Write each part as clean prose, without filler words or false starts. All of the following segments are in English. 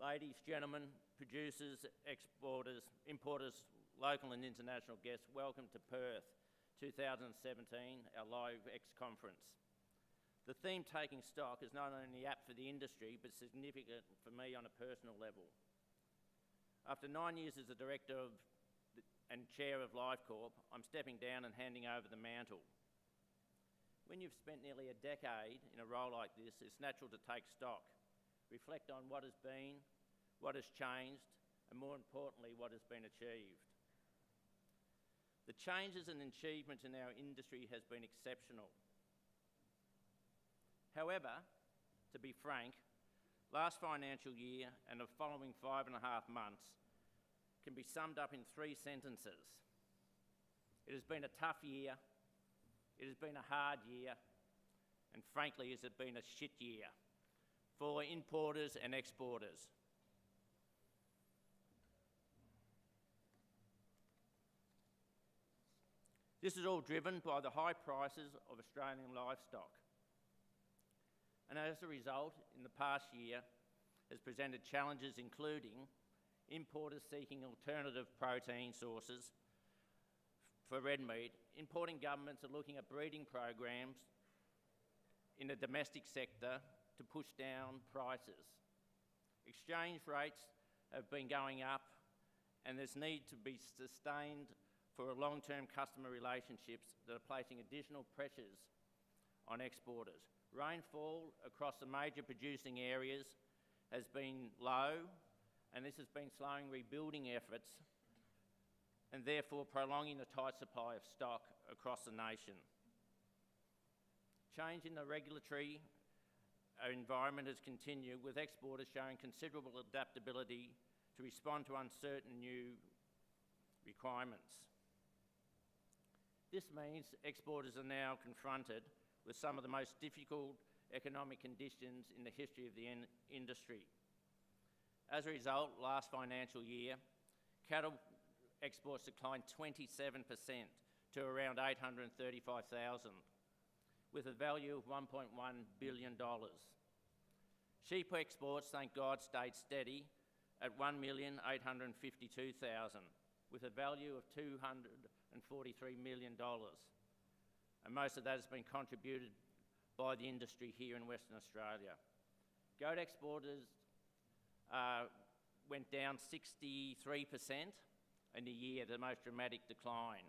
Ladies, gentlemen, producers, exporters, importers, local and international guests, welcome to Perth 2017, our Live X conference. The theme taking stock is not only apt for the industry, but significant for me on a personal level. After 9 years as the director and chair of LiveCorp, I'm stepping down and handing over the mantle. When you've spent nearly a decade in a role like this, it's natural to take stock, reflect on what has been, what has changed, and more importantly, what has been achieved. The changes and achievements in our industry has been exceptional. However, to be frank, last financial year and the following 5.5 months can be summed up in 3 sentences. It has been a tough year, it has been a hard year, and frankly, it has been a shit year for importers and exporters. This is all driven by the high prices of Australian livestock. And as a result, in the past year, has presented challenges including importers seeking alternative protein sources for red meat. Importing governments are looking at breeding programs in the domestic sector to push down prices. Exchange rates have been going up, and there's need to be sustained for long-term customer relationships that are placing additional pressures on exporters. Rainfall across the major producing areas has been low, and this has been slowing rebuilding efforts and therefore prolonging the tight supply of stock across the nation. Change in the regulatory environment has continued, with exporters showing considerable adaptability to respond to uncertain new requirements. This means exporters are now confronted with some of the most difficult economic conditions in the history of the industry. As a result, last financial year, cattle exports declined 27% to around 835,000, with a value of $1.1 billion. Sheep exports, thank God, stayed steady at 1,852,000, with a value of $243 million. And most of that has been contributed by the industry here in Western Australia. Goat exporters went down 63% in a year, the most dramatic decline,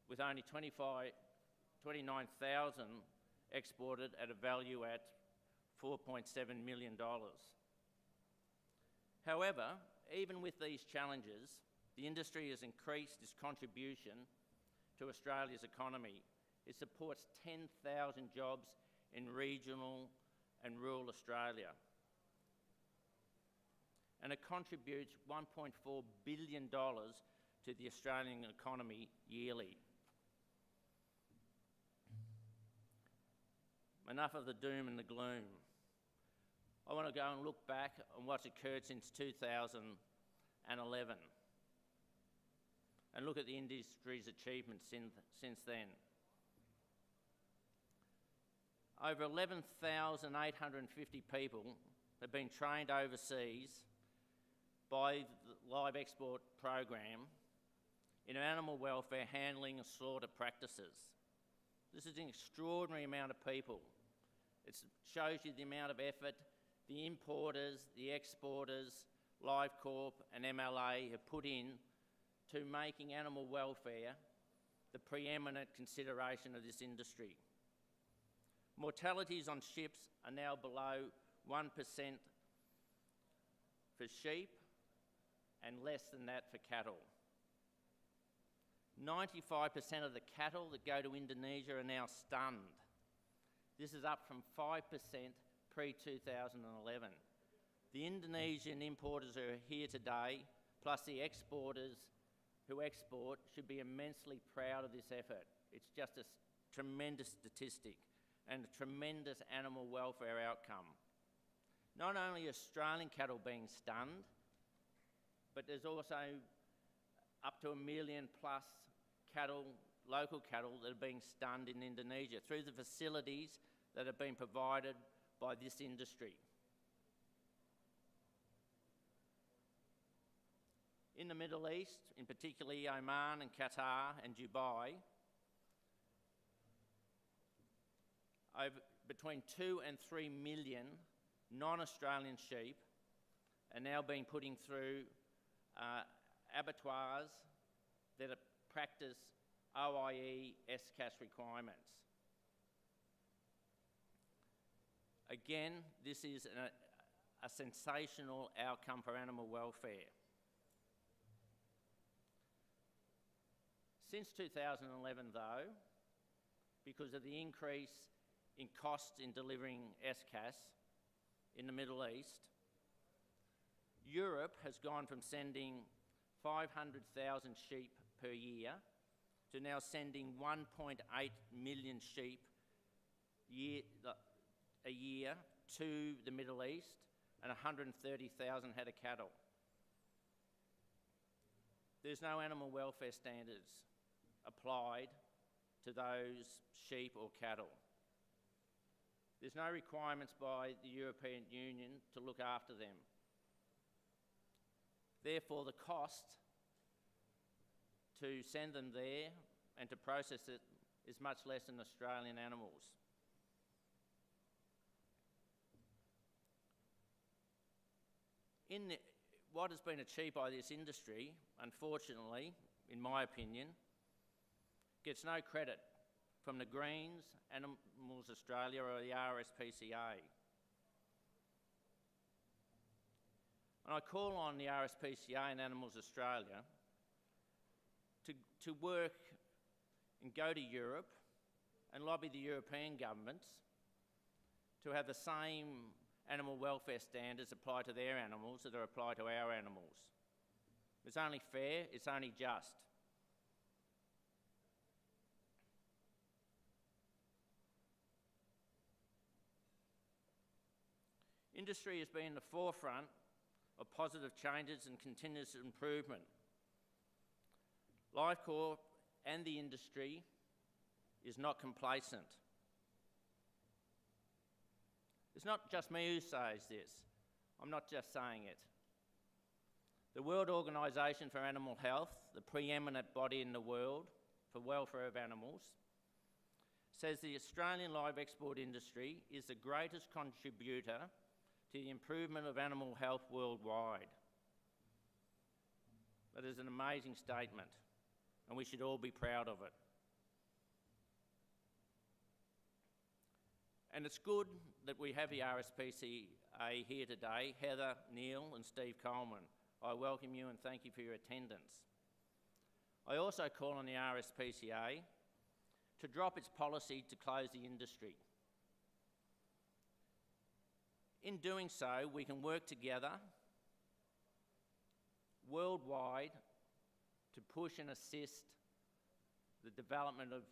with only 29,000 exported at a value at $4.7 million. However, even with these challenges, the industry has increased its contribution to Australia's economy. It supports 10,000 jobs in regional and rural Australia. And it contributes $1.4 billion to the Australian economy yearly. Enough of the doom and the gloom. I want to go and look back on what's occurred since 2011 and look at the industry's achievements since then. Over 11,850 people have been trained overseas by the Live Export program in animal welfare, handling and slaughter practices. This is an extraordinary amount of people. It shows you the amount of effort the importers, the exporters, LiveCorp and MLA have put in to making animal welfare the preeminent consideration of this industry. Mortalities on ships are now below 1% for sheep and less than that for cattle. 95% of the cattle that go to Indonesia are now stunned. This is up from 5% pre-2011. The Indonesian importers who are here today, plus the exporters who export, should be immensely proud of this effort. It's just a tremendous statistic and a tremendous animal welfare outcome. Not only Australian cattle being stunned, but there's also up to 1 million plus cattle, local cattle, that are being stunned in Indonesia through the facilities that have been provided by this industry. In the Middle East, in particularly Oman and Qatar and Dubai, between 2 and 3 million non-Australian sheep are now being putting through abattoirs that practice OIE SCAS requirements. Again, this is a sensational outcome for animal welfare. Since 2011 though, because of the increase in costs in delivering SCAS in the Middle East, Europe has gone from sending 500,000 sheep per year to now sending 1.8 million sheep a year to the Middle East and 130,000 head of cattle. There's no animal welfare standards applied to those sheep or cattle. There's no requirements by the European Union to look after them. Therefore, the cost to send them there and to process it is much less than Australian animals. What has been achieved by this industry, unfortunately, in my opinion, gets no credit from the Greens, Animals Australia or the RSPCA. And I call on the RSPCA and Animals Australia to work and go to Europe and lobby the European governments to have the same animal welfare standards applied to their animals that are applied to our animals. It's only fair, it's only just. Industry has been in the forefront of positive changes and continuous improvement. Lifecorp and the industry is not complacent. It's not just me who says this. I'm not just saying it. The World Organisation for Animal Health, the preeminent body in the world for welfare of animals, says the Australian live export industry is the greatest contributor to the improvement of animal health worldwide. That is an amazing statement, and we should all be proud of it. And it's good that we have the RSPCA here today, Heather, Neil and Steve Coleman. I welcome you and thank you for your attendance. I also call on the RSPCA to drop its policy to close the industry. In doing so, we can work together worldwide to push and assist the development of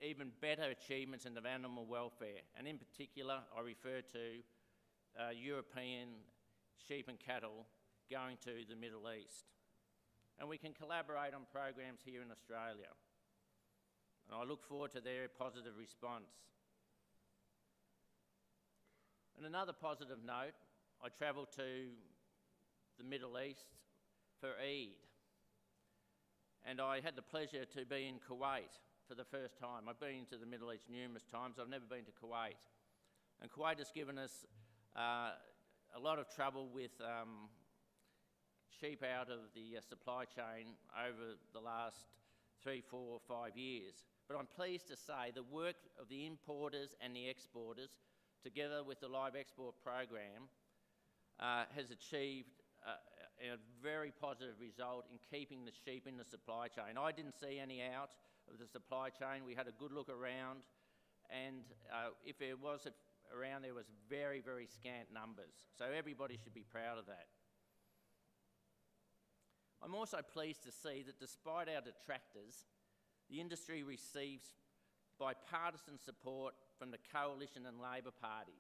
even better achievements in the animal welfare. And in particular, I refer to European sheep and cattle going to the Middle East. And we can collaborate on programs here in Australia. And I look forward to their positive response. And another positive note, I travelled to the Middle East for Eid. And I had the pleasure to be in Kuwait for the first time. I've been to the Middle East numerous times. I've never been to Kuwait. And Kuwait has given us a lot of trouble with sheep out of the supply chain over the last 3, 4, 5 years. But I'm pleased to say the work of the importers and the exporters, together with the live export program, has achieved a very positive result in keeping the sheep in the supply chain. I didn't see any out of the supply chain. We had a good look around, and if there was around, there was very, very scant numbers. So everybody should be proud of that. I'm also pleased to see that despite our detractors, the industry receives bipartisan support from the Coalition and Labor parties.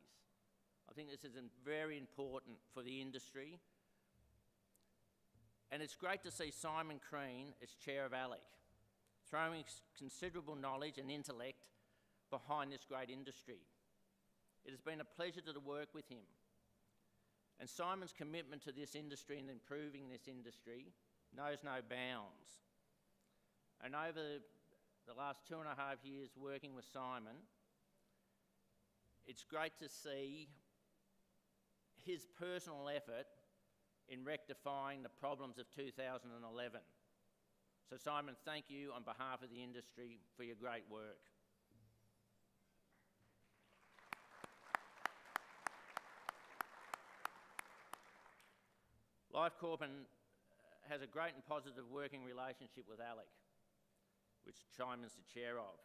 I think this is very important for the industry. And it's great to see Simon Crean as chair of ALEC, throwing considerable knowledge and intellect behind this great industry. It has been a pleasure to work with him. And Simon's commitment to this industry and improving this industry knows no bounds. And over the last 2.5 years working with Simon, it's great to see his personal effort in rectifying the problems of 2011. So Simon, thank you on behalf of the industry for your great work. Life Corp has a great and positive working relationship with ALEC, which Simon's the chair of.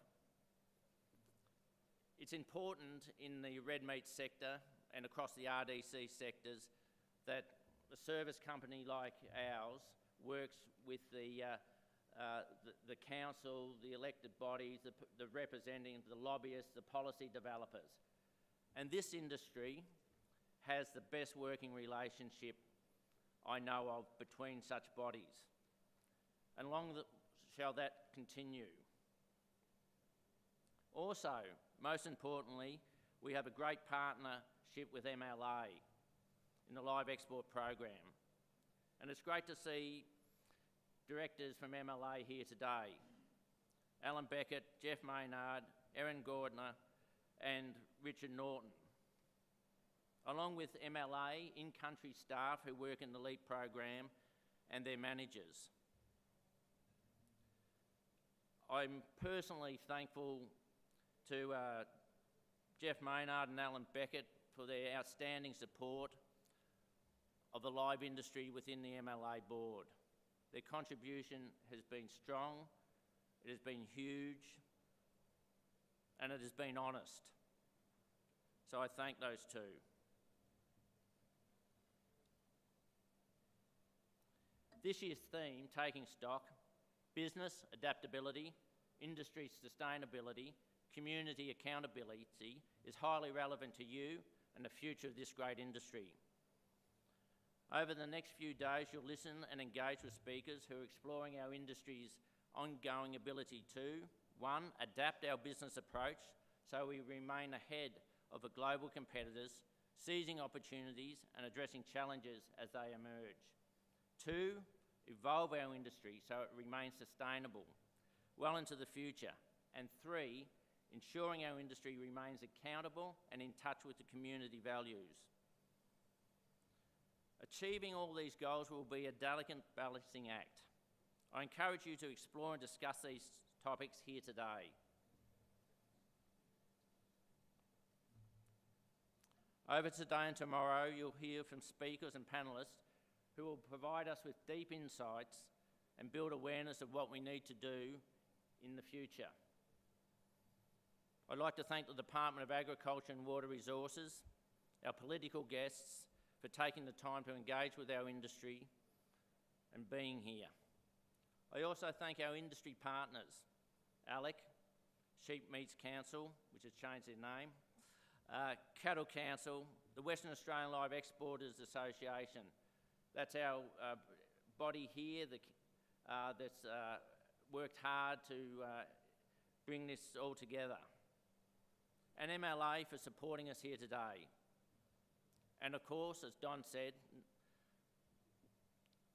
It's important in the red meat sector and across the RDC sectors that a service company like ours works with the council, the elected bodies, the representatives, the lobbyists, the policy developers. And this industry has the best working relationship I know of between such bodies. And long shall that continue. Also, most importantly, we have a great partnership with MLA in the live export program. And it's great to see directors from MLA here today. Alan Beckett, Jeff Maynard, Erin Gordner and Richard Norton. Along with MLA in-country staff who work in the LEAP program and their managers. I'm personally thankful to Jeff Maynard and Alan Beckett for their outstanding support of the live industry within the MLA board. Their contribution has been strong, it has been huge, and it has been honest. So I thank those two. This year's theme, Taking Stock, business adaptability, industry sustainability, community accountability, is highly relevant to you and the future of this great industry. Over the next few days, you'll listen and engage with speakers who are exploring our industry's ongoing ability to, 1, adapt our business approach so we remain ahead of the global competitors, seizing opportunities and addressing challenges as they emerge. 2, evolve our industry so it remains sustainable well into the future. And 3, ensuring our industry remains accountable and in touch with the community values. Achieving all these goals will be a delicate balancing act. I encourage you to explore and discuss these topics here today. Over today and tomorrow, you'll hear from speakers and panellists who will provide us with deep insights and build awareness of what we need to do in the future. I'd like to thank the Department of Agriculture and Water Resources, our political guests, for taking the time to engage with our industry and being here. I also thank our industry partners, ALEC, Sheep Meats Council, which has changed their name, Cattle Council, the Western Australian Live Exporters Association. That's our body here that's worked hard to bring this all together. And MLA for supporting us here today. And of course, as Don said,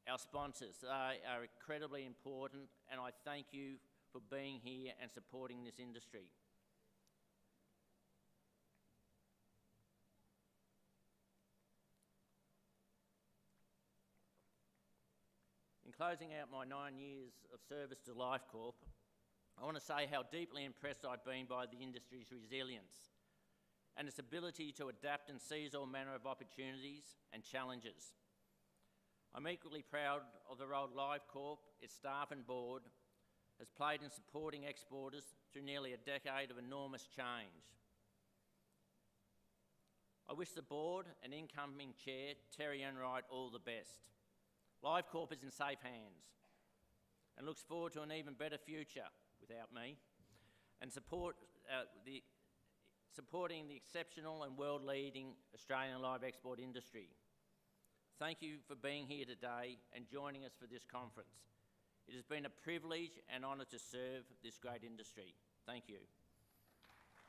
our sponsors are incredibly important, and I thank you for being here and supporting this industry. In closing out my 9 years of service to Life Corp, I want to say how deeply impressed I've been by the industry's resilience and its ability to adapt and seize all manner of opportunities and challenges. I'm equally proud of the role Life Corp, its staff and board, has played in supporting exporters through nearly a decade of enormous change. I wish the board and incoming chair, Terry Enright, all the best. Life Corp is in safe hands and looks forward to an even better future without me and supporting the exceptional and world-leading Australian live export industry. Thank you for being here today and joining us for this conference. It has been a privilege and honour to serve this great industry. Thank you.